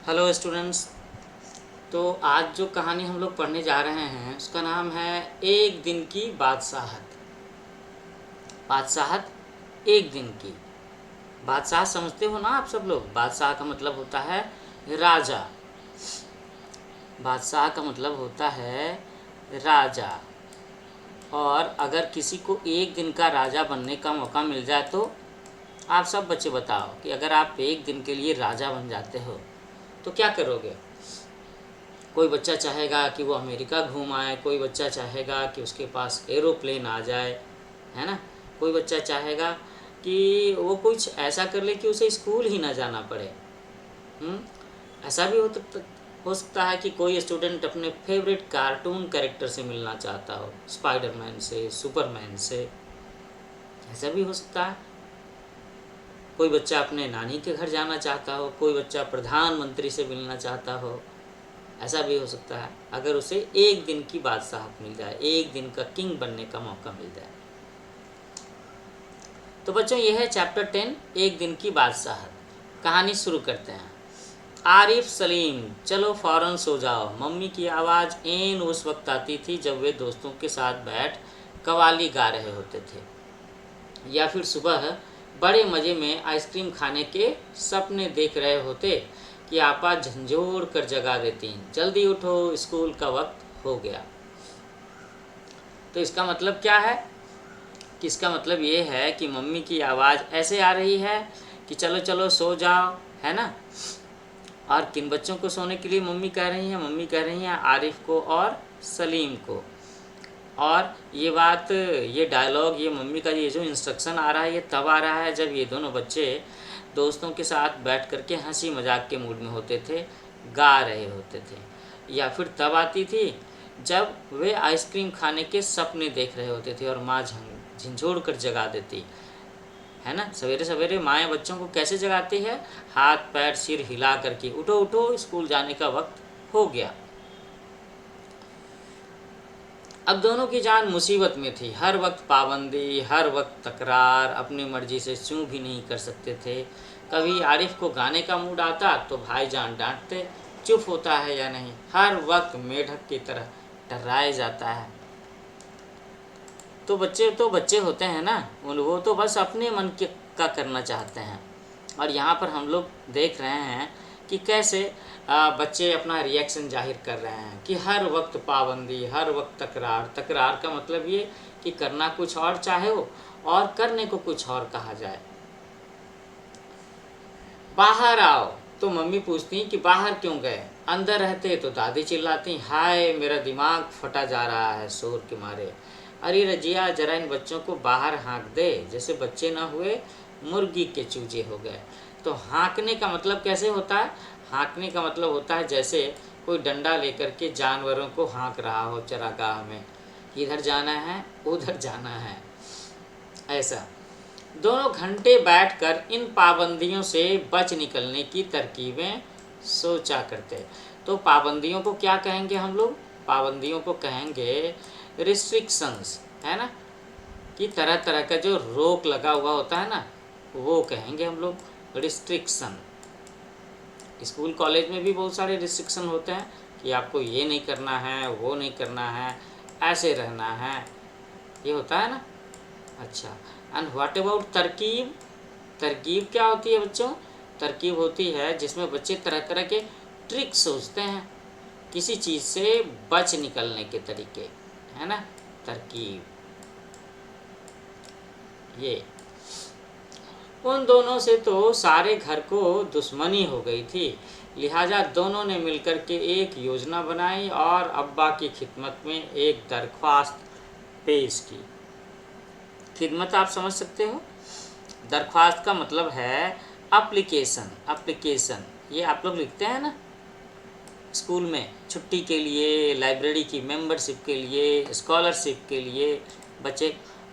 Hello students. तो आज जो कहानी हम लोग पढ़ने जा रहे हैं उसका नाम है एक दिन की बादशाहत। बादशाहत एक दिन की। बादशाह समझते हो ना आप सब लोग। बादशाह का मतलब होता है राजा। बादशाह का मतलब होता है राजा। और अगर किसी को एक दिन का राजा बनने का मौका मिल जाए तो आप सब बच्चे बताओ कि अगर आप एक दिन के लिए राजा बन जाते हो तो क्या करोगे। कोई बच्चा चाहेगा कि वो अमेरिका घूम आए, कोई बच्चा चाहेगा कि उसके पास एरोप्लेन आ जाए, है ना। कोई बच्चा चाहेगा कि वो कुछ ऐसा कर ले कि उसे स्कूल ही ना जाना पड़े। ऐसा भी हो सकता है कि कोई स्टूडेंट अपने फेवरेट कार्टून कैरेक्टर से मिलना चाहता हो, स्पाइडरमैन से, सुपरमैन से। ऐसा भी हो सकता है। कोई बच्चा अपने नानी के घर जाना चाहता हो, कोई बच्चा प्रधानमंत्री से मिलना चाहता हो। ऐसा भी हो सकता है अगर उसे एक दिन की बादशाहत मिल जाए, एक दिन का किंग बनने का मौका मिल जाए। तो बच्चों यह है चैप्टर 10 एक दिन की बादशाहत। कहानी शुरू करते हैं। आरिफ, सलीम, चलो फ़ौरन सो जाओ। मम्मी की आवाज़ ऐन उस वक्त आती थी जब वे दोस्तों के साथ बैठ कव्वाली गा रहे होते थे, या फिर सुबह बड़े मज़े में आइसक्रीम खाने के सपने देख रहे होते कि आपा झंझोड़ कर जगा देती, जल्दी उठो स्कूल का वक्त हो गया। तो इसका मतलब क्या है कि इसका मतलब ये है कि मम्मी की आवाज़ ऐसे आ रही है कि चलो चलो सो जाओ, है ना। और किन बच्चों को सोने के लिए मम्मी कह रही हैं? मम्मी कह रही हैं आरिफ को और सलीम को। और ये बात, ये डायलॉग, ये मम्मी का ये जो इंस्ट्रक्शन आ रहा है, ये तब आ रहा है जब ये दोनों बच्चे दोस्तों के साथ बैठ कर के हंसी मजाक के मूड में होते थे, गा रहे होते थे। या फिर तब आती थी जब वे आइसक्रीम खाने के सपने देख रहे होते थे और माँ झिंझोड़ कर जगा देती, है ना। सवेरे सवेरे माएँ बच्चों को कैसे जगाती है? हाथ पैर सिर हिला करके, उठो उठो स्कूल जाने का वक्त हो गया। अब दोनों की जान मुसीबत में थी। हर वक्त पाबंदी, हर वक्त तकरार, अपनी मर्जी से चूँ भी नहीं कर सकते थे। कभी आरिफ को गाने का मूड आता तो भाईजान डांटते, चुप होता है या नहीं। हर वक्त मेढक की तरह डराया जाता है। तो बच्चे होते हैं ना, वो तो बस अपने मन के का करना चाहते हैं। और यहाँ पर हम लोग देख रहे हैं कि कैसे बच्चे अपना रिएक्शन जाहिर कर रहे हैं कि हर वक्त पाबंदी, हर वक्त तकरार। तकरार का मतलब ये कि करना कुछ और चाहे हो और करने को कुछ और कहा जाए। बाहर आओ तो मम्मी पूछती कि बाहर क्यों गए। अंदर रहते तो दादी चिल्लाती, हाय मेरा दिमाग फटा जा रहा है शोर के मारे। अरे रजिया, जरा इन बच्चों को बाहर हाँक दे, जैसे बच्चे ना हुए मुर्गी के चूजे हो गए। तो हाँकने का मतलब कैसे होता है? हाँकने का मतलब होता है जैसे कोई डंडा लेकर के जानवरों को हाँक रहा हो चरागाह में, इधर जाना है उधर जाना है, ऐसा। दोनों घंटे बैठकर इन पाबंदियों से बच निकलने की तरकीबें सोचा करते। तो पाबंदियों को क्या कहेंगे हम लोग? पाबंदियों को कहेंगे रिस्ट्रिक्शंस, है ना। कि तरह तरह का जो रोक लगा हुआ होता है ना, वो कहेंगे हम लोग रिस्ट्रिक्शन। स्कूल कॉलेज में भी बहुत सारे रिस्ट्रिक्शन होते हैं कि आपको ये नहीं करना है, वो नहीं करना है, ऐसे रहना है, ये होता है ना। अच्छा, एंड व्हाट अबाउट तरकीब? तरकीब क्या होती है बच्चों? तरकीब होती है जिसमें बच्चे तरह तरह के ट्रिक सोचते हैं, किसी चीज़ से बच निकलने के तरीके, है ना। तरकीब ये। उन दोनों से तो सारे घर को दुश्मनी हो गई थी, लिहाजा दोनों ने मिलकर के एक योजना बनाई और अब्बा की खिदमत में एक दरख्वास्त पेश की। खिदमत आप समझ सकते हो। दरख्वास्त का मतलब है एप्लीकेशन। एप्लीकेशन ये आप लोग लिखते हैं ना स्कूल में, छुट्टी के लिए, लाइब्रेरी की मेंबरशिप के लिए, स्कॉलरशिप के लिए।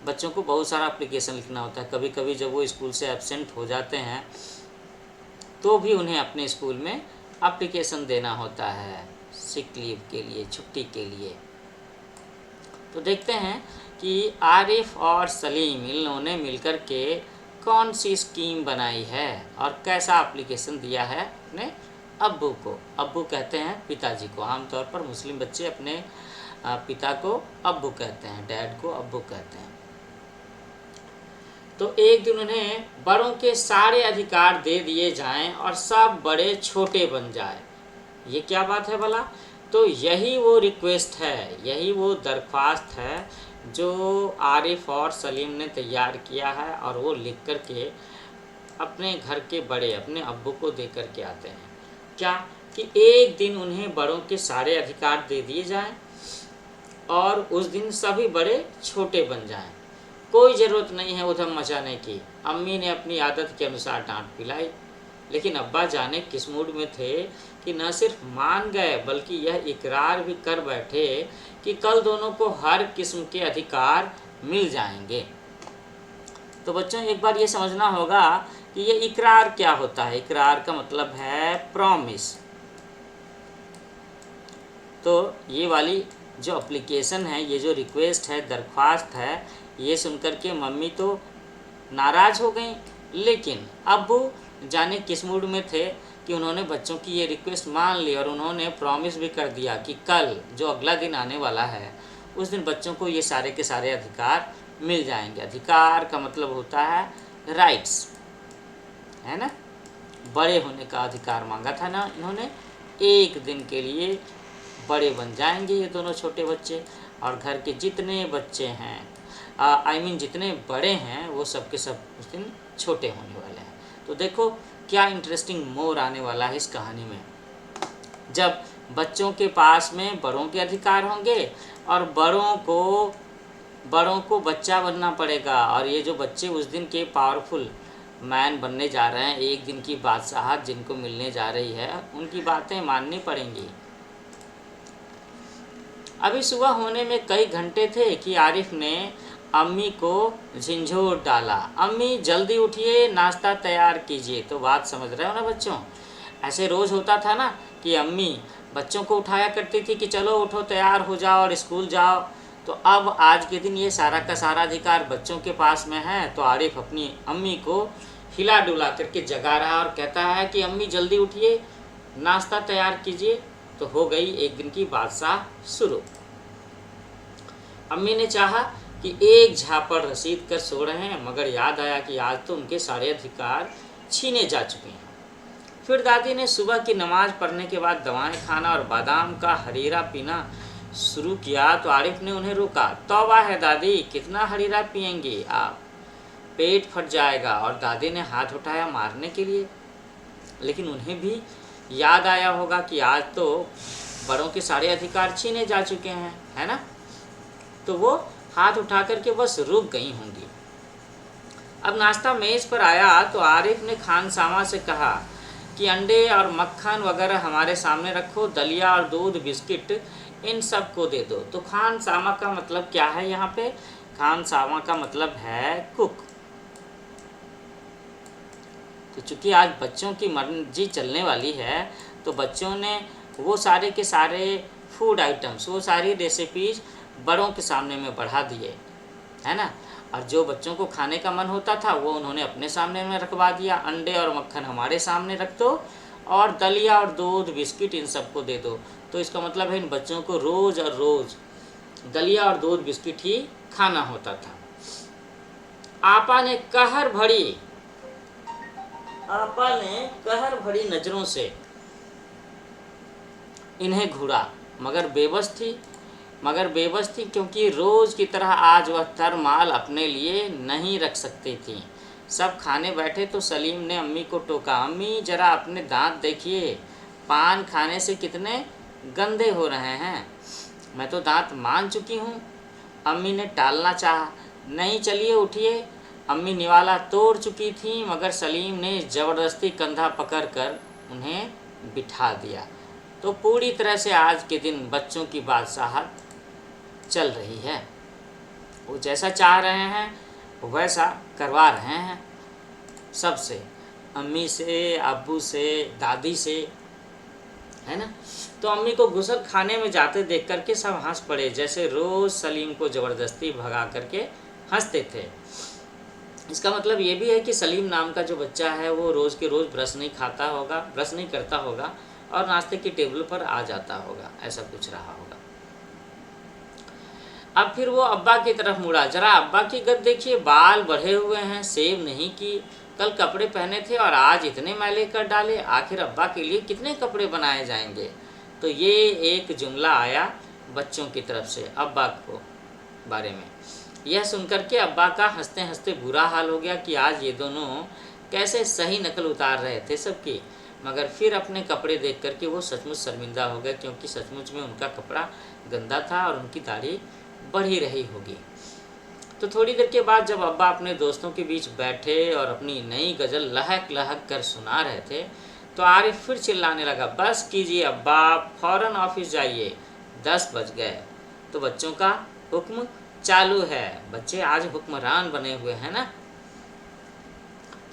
बच्चों को बहुत सारा एप्लीकेशन लिखना होता है। कभी कभी जब वो स्कूल से एब्सेंट हो जाते हैं तो भी उन्हें अपने स्कूल में एप्लीकेशन देना होता है सिक लीव के लिए, छुट्टी के लिए। तो देखते हैं कि आरिफ और सलीम इन लोगों ने मिलकर के कौन सी स्कीम बनाई है और कैसा एप्लीकेशन दिया है अपने अब्बू को, अब्बू कहते हैं पिताजी को। आमतौर पर मुस्लिम बच्चे अपने पिता को अब्बू कहते हैं, डैड को अब्बू कहते हैं। तो एक दिन उन्हें बड़ों के सारे अधिकार दे दिए जाएं और सब बड़े छोटे बन जाए। ये क्या बात है भला? तो यही वो रिक्वेस्ट है, यही वो दरख्वास्त है जो आरिफ और सलीम ने तैयार किया है, और वो लिख कर के अपने घर के बड़े, अपने अब्बू को दे कर के आते हैं। क्या कि एक दिन उन्हें बड़ों के सारे अधिकार दे दिए जाएं और उस दिन सभी बड़े छोटे बन जाएं। कोई ज़रूरत नहीं है उधम मचाने की। अम्मी ने अपनी आदत के अनुसार डांट पिलाई, लेकिन अब्बा जाने किस मूड में थे कि न सिर्फ मान गए बल्कि यह इकरार भी कर बैठे कि कल दोनों को हर किस्म के अधिकार मिल जाएंगे। तो बच्चों, एक बार ये समझना होगा कि ये इकरार क्या होता है। इकरार का मतलब है प्रॉमिस। तो ये वाली जो एप्लीकेशन है, ये जो रिक्वेस्ट है, दरख्वास्त है, ये सुनकर के मम्मी तो नाराज़ हो गई, लेकिन अब्बू जाने किस मूड में थे कि उन्होंने बच्चों की ये रिक्वेस्ट मान ली और उन्होंने प्रॉमिस भी कर दिया कि कल जो अगला दिन आने वाला है उस दिन बच्चों को ये सारे के सारे अधिकार मिल जाएंगे। अधिकार का मतलब होता है राइट्स, है ना। बड़े होने का अधिकार मांगा था ना इन्होंने। एक दिन के लिए बड़े बन जाएंगे ये दोनों छोटे बच्चे, और घर के जितने बच्चे हैं, जितने बड़े हैं, वो सब के सब उस दिन छोटे होने वाले हैं। तो देखो क्या इंटरेस्टिंग मोड़ आने वाला है इस कहानी में। जब बच्चों के पास में बड़ों के अधिकार होंगे और बड़ों को बच्चा बनना पड़ेगा, और ये जो बच्चे उस दिन के पावरफुल मैन बनने जा रहे हैं, एक दिन की बादशाहत जिनको मिलने जा रही है, उनकी बातें माननी पड़ेंगी। अभी सुबह होने में कई घंटे थे कि आरिफ ने अम्मी को झिंझोर डाला, अम्मी जल्दी उठिए, नाश्ता तैयार कीजिए। तो बात समझ रहे हो ना बच्चों? ऐसे रोज़ होता था ना कि अम्मी बच्चों को उठाया करती थी कि चलो उठो, तैयार हो जाओ और स्कूल जाओ। तो अब आज के दिन ये सारा का सारा अधिकार बच्चों के पास में है। तो आरिफ अपनी अम्मी को हिला डुला करके जगा रहा और कहता है कि अम्मी जल्दी उठिए, नाश्ता तैयार कीजिए। तो हो गई एक दिन की बादशाह शुरू। अम्मी ने चाहा कि एक झापड़ रसीद कर सो रहे हैं, मगर याद आया कि आज तो उनके सारे अधिकार छीने जा चुके हैं। फिर दादी ने सुबह की नमाज पढ़ने के बाद दवाएं खाना और बादाम का हरीरा पीना शुरू किया। तो आरिफ ने उन्हें रोका। तौबा है दादी, कितना हरीरा पिएंगी आप, पेट फट जाएगा। और दादी ने हाथ उठाया मारने के लिए, लेकिन उन्हें भी याद आया होगा कि आज तो बड़ों के सारे अधिकार छीने जा चुके हैं, है ना। तो वो हाथ उठा करके बस रुक गई होंगी। अब नाश्ता मेज़ पर आया तो आरिफ ने खानसामा से कहा कि अंडे और मक्खन वगैरह हमारे सामने रखो, दलिया और दूध, बिस्किट इन सब को दे दो। तो खानसामा का मतलब क्या है यहाँ पे? खानसामा का मतलब है कुक। तो चूँकि आज बच्चों की मर्जी चलने वाली है, तो बच्चों ने वो सारे के सारे फूड आइटम्स, वो सारी रेसिपीज़ बड़ों के सामने में बढ़ा दिए, है ना। और जो बच्चों को खाने का मन होता था वो उन्होंने अपने सामने में रखवा दिया। अंडे और मक्खन हमारे सामने रख दो, और दलिया और दूध, बिस्किट इन सबको दे दो। तो इसका मतलब है इन बच्चों को रोज़ और रोज़ दलिया और दूध बिस्किट ही खाना होता था। आपा ने कहर भरी नज़रों से इन्हें घूरा, मगर बेबस थी क्योंकि रोज़ की तरह आज वह तरमाल अपने लिए नहीं रख सकती थी। सब खाने बैठे तो सलीम ने अम्मी को टोका, अम्मी ज़रा अपने दांत देखिए, पान खाने से कितने गंदे हो रहे हैं। मैं तो दांत मान चुकी हूँ। अम्मी ने टालना चाहा, नहीं चलिए उठिए। अम्मी निवाला तोड़ चुकी थी, मगर सलीम ने ज़बरदस्ती कंधा पकड़कर उन्हें बिठा दिया। तो पूरी तरह से आज के दिन बच्चों की बादशाहत चल रही है। वो जैसा चाह रहे हैं वैसा करवा रहे हैं सबसे, अम्मी से, अब्बू से, दादी से, है ना। तो अम्मी को गुसल खाने में जाते देख करके सब हंस पड़े, जैसे रोज़ सलीम को ज़बरदस्ती भगा करके हंसते थे। इसका मतलब ये भी है कि सलीम नाम का जो बच्चा है वो रोज़ के रोज़ ब्रश नहीं खाता होगा, ब्रश नहीं करता होगा और नाश्ते की टेबल पर आ जाता होगा, ऐसा कुछ रहा होगा। अब फिर वो अब्बा की तरफ मुड़ा। जरा अब्बा की गत देखिए, बाल बढ़े हुए हैं, शेव नहीं की, कल कपड़े पहने थे और आज इतने मैले कर डाले। आखिर अब्बा के लिए कितने कपड़े बनाए जाएंगे। तो ये एक जुमला आया बच्चों की तरफ से अब्बा को बारे में। यह सुनकर के अब्बा का हंसते हंसते बुरा हाल हो गया कि आज ये दोनों कैसे सही नकल उतार रहे थे सबकी, मगर फिर अपने कपड़े देख करके वो सचमुच शर्मिंदा हो गए, क्योंकि सचमुच में उनका कपड़ा गंदा था और उनकी दाढ़ी बढ़ी रही होगी। तो थोड़ी देर के बाद जब अब्बा अपने दोस्तों के बीच बैठे और अपनी नई गज़ल लहक लहक कर सुना रहे थे, तो आरिफ फिर चिल्लाने लगा, बस कीजिए अब्बा, फ़ौरन ऑफिस जाइए, 10 बज गए। तो बच्चों का हुक्म चालू है, बच्चे आज हुक्मरान बने हुए हैं ना।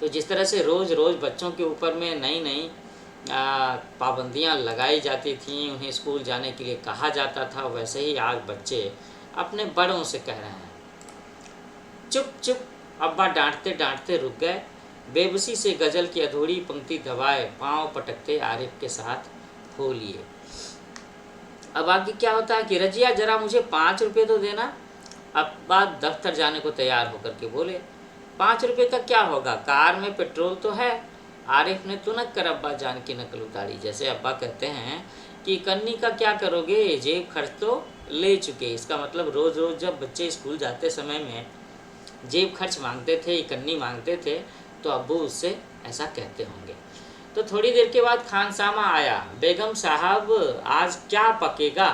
तो जिस तरह से रोज़ रोज़ बच्चों के ऊपर में नई नई पाबंदियाँ लगाई जाती थीं, उन्हें स्कूल जाने के लिए कहा जाता था, वैसे ही आज बच्चे अपने बड़ों से कह रहे हैं। चुप चुप, अब्बा डांटते डांटते रुक गए। बेबसी से गज़ल की अधूरी पंक्ति दबाए पाँव पटकते आरिफ के साथ हो लिए। अब आगे क्या होता है कि रजिया जरा मुझे 5 रुपये तो देना। अब्बा दफ्तर जाने को तैयार होकर के बोले, 5 रुपये का क्या होगा, कार में पेट्रोल तो है। आरिफ ने तुनक कर अब्बा जान की नकल उतारी। जैसे अब्बा कहते हैं कि कन्नी का क्या करोगे, जेब खर्च तो ले चुके। इसका मतलब रोज़ रोज़ जब बच्चे स्कूल जाते समय में जेब खर्च मांगते थे, कन्नी मांगते थे, तो अब्बू उससे ऐसा कहते होंगे। तो थोड़ी देर के बाद खानसामा आया। बेगम साहब आज क्या पकेगा।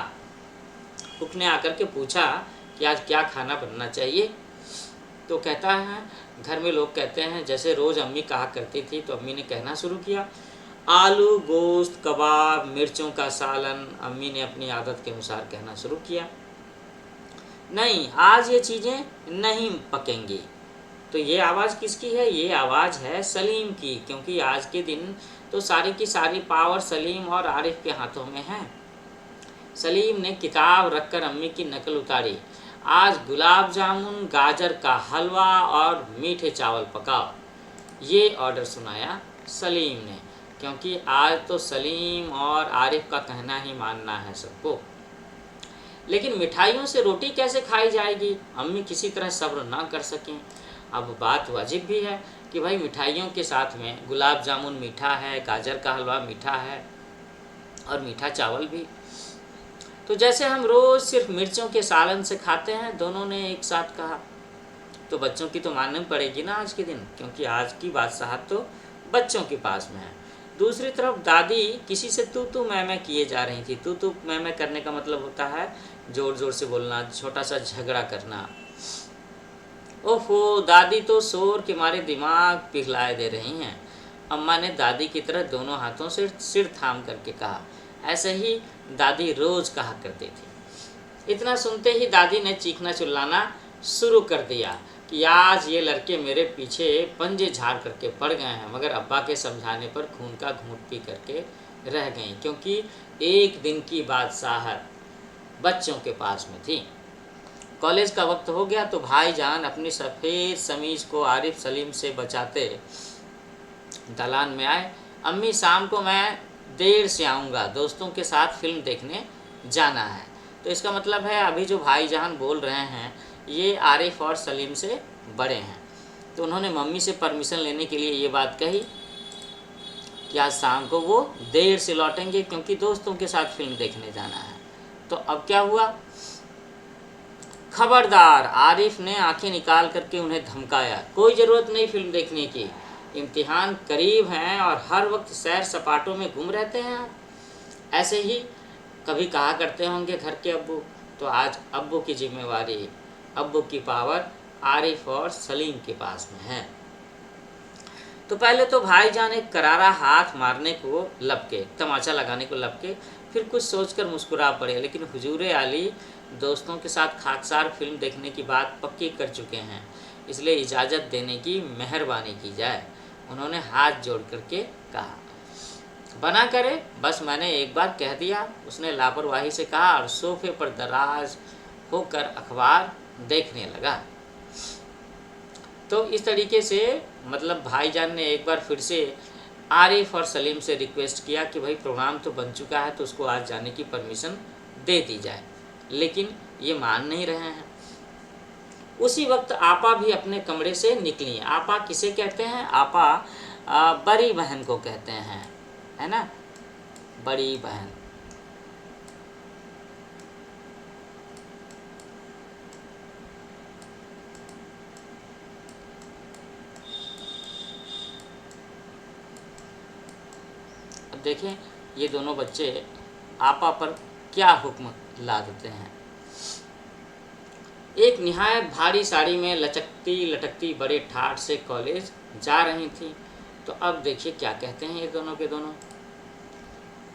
कुक ने आकर के पूछा कि आज क्या खाना बनना चाहिए। तो कहता है, घर में लोग कहते हैं, जैसे रोज़ अम्मी कहा करती थी, तो अम्मी ने कहना शुरू किया, आलू गोश्त कबाब मिर्चों का सालन। अम्मी ने अपनी आदत के अनुसार कहना शुरू किया, नहीं आज ये चीज़ें नहीं पकेंगी। तो ये आवाज़ किसकी है, ये आवाज़ है सलीम की, क्योंकि आज के दिन तो सारी की सारी पावर सलीम और आरिफ के हाथों में है। सलीम ने किताब रखकर अम्मी की नकल उतारी, आज गुलाब जामुन, गाजर का हलवा और मीठे चावल पकाओ। ये ऑर्डर सुनाया सलीम ने, क्योंकि आज तो सलीम और आरिफ का कहना ही मानना है सबको। लेकिन मिठाइयों से रोटी कैसे खाई जाएगी, अम्मी किसी तरह सब्र ना कर सकें। अब बात वाजिब भी है कि भाई मिठाइयों के साथ में गुलाब जामुन मीठा है, गाजर का हलवा मीठा है और मीठा चावल भी। तो जैसे हम रोज़ सिर्फ मिर्चों के सालन से खाते हैं, दोनों ने एक साथ कहा। तो बच्चों की तो माननी पड़ेगी ना आज के दिन, क्योंकि आज की बादशाहत तो बच्चों के पास में है। दूसरी तरफ दादी किसी से तू मैं किए जा रही थी। तू मैं करने का मतलब होता है ज़ोर ज़ोर से बोलना, छोटा सा झगड़ा करना। ओहो, दादी तो शोर के मारे दिमाग पिघलाए दे रही हैं। अम्मा ने दादी की तरह दोनों हाथों से सिर थाम करके कहा। ऐसे ही दादी रोज़ कहा करती थी। इतना सुनते ही दादी ने चीखना चिल्लाना शुरू कर दिया कि आज ये लड़के मेरे पीछे पंजे झाड़ करके पड़ गए हैं, मगर अब्बा के समझाने पर खून का घूंट पी करके रह गई, क्योंकि एक दिन की बादशाहत बच्चों के पास में थी। कॉलेज का वक्त हो गया तो भाईजान अपनी सफ़ेद समीज को आरिफ सलीम से बचाते दलान में आए। अम्मी शाम को मैं देर से आऊँगा, दोस्तों के साथ फिल्म देखने जाना है। तो इसका मतलब है अभी जो भाईजान बोल रहे हैं ये आरिफ और सलीम से बड़े हैं। तो उन्होंने मम्मी से परमिशन लेने के लिए ये बात कही कि आज शाम को वो देर से लौटेंगे, क्योंकि दोस्तों के साथ फिल्म देखने जाना है। तो अब क्या हुआ, खबरदार, आरिफ ने आंखें निकाल करके उन्हें धमकाया, कोई ज़रूरत नहीं फिल्म देखने की, इम्तिहान करीब हैं और हर वक्त सैर सपाटों में घूम रहते हैं। ऐसे ही कभी कहा करते होंगे घर के अब्बू। तो आज अब्बू की जिम्मेवारी, अब्बू की पावर आरिफ और सलीम के पास में है। तो पहले तो भाईजान एक करारा हाथ मारने को लपके, तमाचा लगाने को लपके, फिर कुछ सोचकर मुस्कुरा पड़े। लेकिन हुजूर आली दोस्तों के साथ खाकसार फिल्म देखने की बात पक्की कर चुके हैं, इसलिए इजाज़त देने की मेहरबानी की जाए। उन्होंने हाथ जोड़ करके कहा, बना करे, बस मैंने एक बार कह दिया। उसने लापरवाही से कहा और सोफे पर दराज होकर अखबार देखने लगा। तो इस तरीके से मतलब भाईजान ने एक बार फिर से आरिफ और सलीम से रिक्वेस्ट किया कि भाई प्रोग्राम तो बन चुका है तो उसको आज जाने की परमिशन दे दी जाए, लेकिन ये मान नहीं रहे हैं। उसी वक्त आपा भी अपने कमरे से निकली। आपा किसे कहते हैं? आपा बड़ी बहन को कहते हैं, है ना, बड़ी बहन। अब देखें ये दोनों बच्चे आपा पर क्या हुक्म ला देते हैं। एक निहायत भारी साड़ी में लचकती लटकती बड़े ठाठ से कॉलेज जा रही थी। तो अब देखिए क्या कहते हैं ये दोनों के दोनों।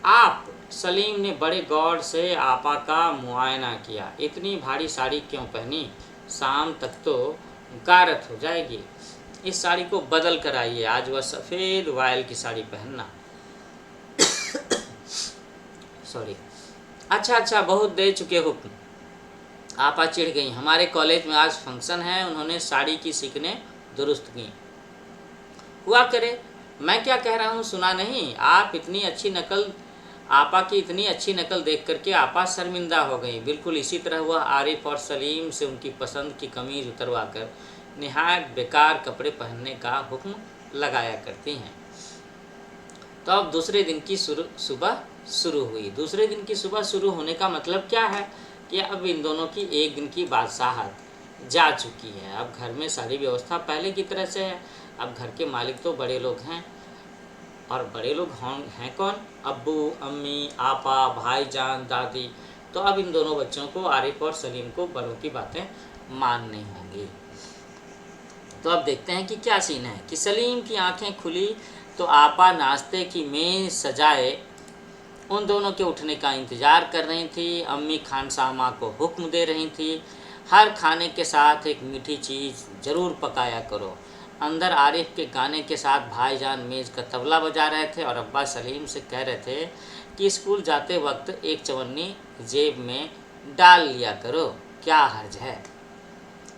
आप सलीम ने बड़े गौर से आपा का मुआयना किया। इतनी भारी साड़ी क्यों पहनी? शाम तक तो गारत हो जाएगी। इस साड़ी को बदल कर आइए, आज वह सफ़ेद वायल की साड़ी पहनना। सॉरी। अच्छा बहुत दे चुके हुक्म। आपा चिढ़ गई। हमारे कॉलेज में आज फंक्शन है, उन्होंने साड़ी की सिकने दुरुस्त की। हुआ करे, मैं क्या कह रहा हूँ सुना नहीं? आप इतनी अच्छी नकल, आपा की इतनी अच्छी नकल देख करके आपा शर्मिंदा हो गई। बिल्कुल इसी तरह वह आरिफ और सलीम से उनकी पसंद की कमीज उतरवा कर निहायत बेकार कपड़े पहनने का हुक्म लगाया करती हैं। तो अब दूसरे दिन की सुबह शुरू हुई। दूसरे दिन की सुबह शुरू होने का मतलब क्या है कि अब इन दोनों की एक दिन की बादशाहत जा चुकी है। अब घर में सारी व्यवस्था पहले की तरह से है। अब घर के मालिक तो बड़े लोग हैं, और बड़े लोग हैं कौन? अब्बू, अम्मी, आपा, भाईजान, दादी। तो अब इन दोनों बच्चों को, आरिफ और सलीम को, बड़ों की बातें माननी होंगी। तो अब देखते हैं कि क्या सीन है कि सलीम की आंखें खुली तो आपा नाश्ते की मेज़ सजाए उन दोनों के उठने का इंतज़ार कर रही थी। अम्मी खानसामा को हुक्म दे रही थी, हर खाने के साथ एक मीठी चीज़ ज़रूर पकाया करो। अंदर आरिफ के गाने के साथ भाईजान मेज़ का तबला बजा रहे थे और अब्बा सलीम से कह रहे थे कि स्कूल जाते वक्त एक चवन्नी जेब में डाल लिया करो, क्या हर्ज है।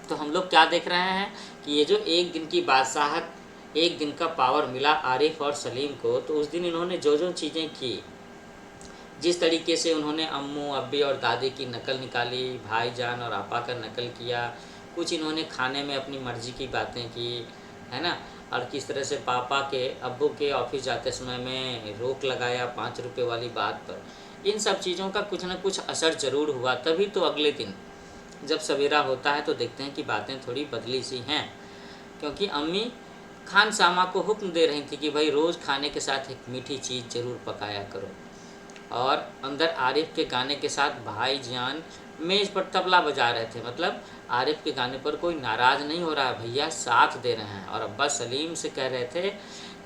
तो हम लोग क्या देख रहे हैं कि ये जो एक दिन की बादशाहत, एक दिन का पावर मिला आरिफ और सलीम को, तो उस दिन इन्होंने जो जो चीज़ें की, जिस तरीके से उन्होंने अम्मू, अब्बी और दादी की नकल निकाली, भाईजान और आपा का नकल किया, कुछ इन्होंने खाने में अपनी मर्ज़ी की बातें की, है ना, और किस तरह से पापा के, अब्बू के ऑफिस जाते समय में रोक लगाया 5 रुपये वाली बात पर। इन सब चीज़ों का कुछ न कुछ असर ज़रूर हुआ। तभी तो अगले दिन जब सवेरा होता है तो देखते हैं कि बातें थोड़ी बदली सी हैं, क्योंकि अम्मी खानसामा को हुक्म दे रही थी कि भाई रोज़ खाने के साथ एक मीठी चीज़ ज़रूर पकाया करो। और अंदर आरिफ के गाने के साथ भाईजान मेज़ पर तबला बजा रहे थे। मतलब आरिफ के गाने पर कोई नाराज़ नहीं हो रहा है, भैया साथ दे रहे हैं। और अब्बा सलीम से कह रहे थे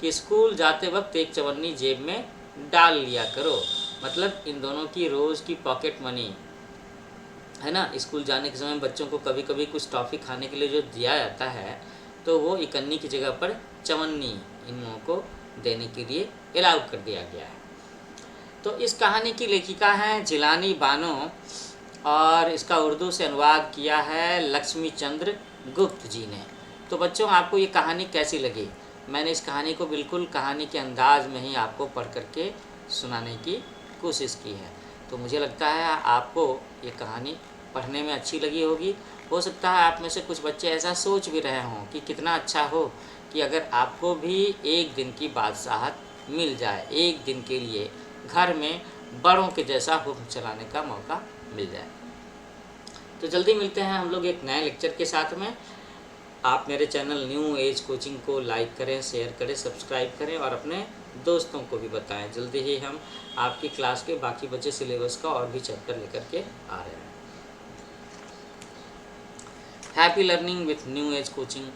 कि स्कूल जाते वक्त एक चवन्नी जेब में डाल लिया करो। मतलब इन दोनों की रोज़ की पॉकेट मनी, है ना, स्कूल जाने के समय बच्चों को कभी कभी कुछ टॉफ़ी खाने के लिए जो दिया जाता है, तो वो इकन्नी की जगह पर चवन्नी इन लोगों को देने के लिए अलाउ कर दिया गया है। तो इस कहानी की लेखिका हैं जिलानी बानो और इसका उर्दू से अनुवाद किया है लक्ष्मी चंद्र गुप्त जी ने। तो बच्चों, आपको ये कहानी कैसी लगी? मैंने इस कहानी को बिल्कुल कहानी के अंदाज में ही आपको पढ़ करके सुनाने की कोशिश की है। तो मुझे लगता है आपको ये कहानी पढ़ने में अच्छी लगी होगी। हो सकता है आप में से कुछ बच्चे ऐसा सोच भी रहे हों कि कितना अच्छा हो कि अगर आपको भी एक दिन की बादशाहत मिल जाए, एक दिन के लिए घर में बड़ों के जैसा हुक्म चलाने का मौका मिल जाए। तो जल्दी मिलते हैं हम लोग एक नए लेक्चर के साथ में। आप मेरे चैनल न्यू एज कोचिंग को लाइक करें, शेयर करें, सब्सक्राइब करें और अपने दोस्तों को भी बताएं। जल्दी ही हम आपकी क्लास के बाकी बचे सिलेबस का और भी चैप्टर लेकर के आ रहे हैं। Happy learning with new age coaching.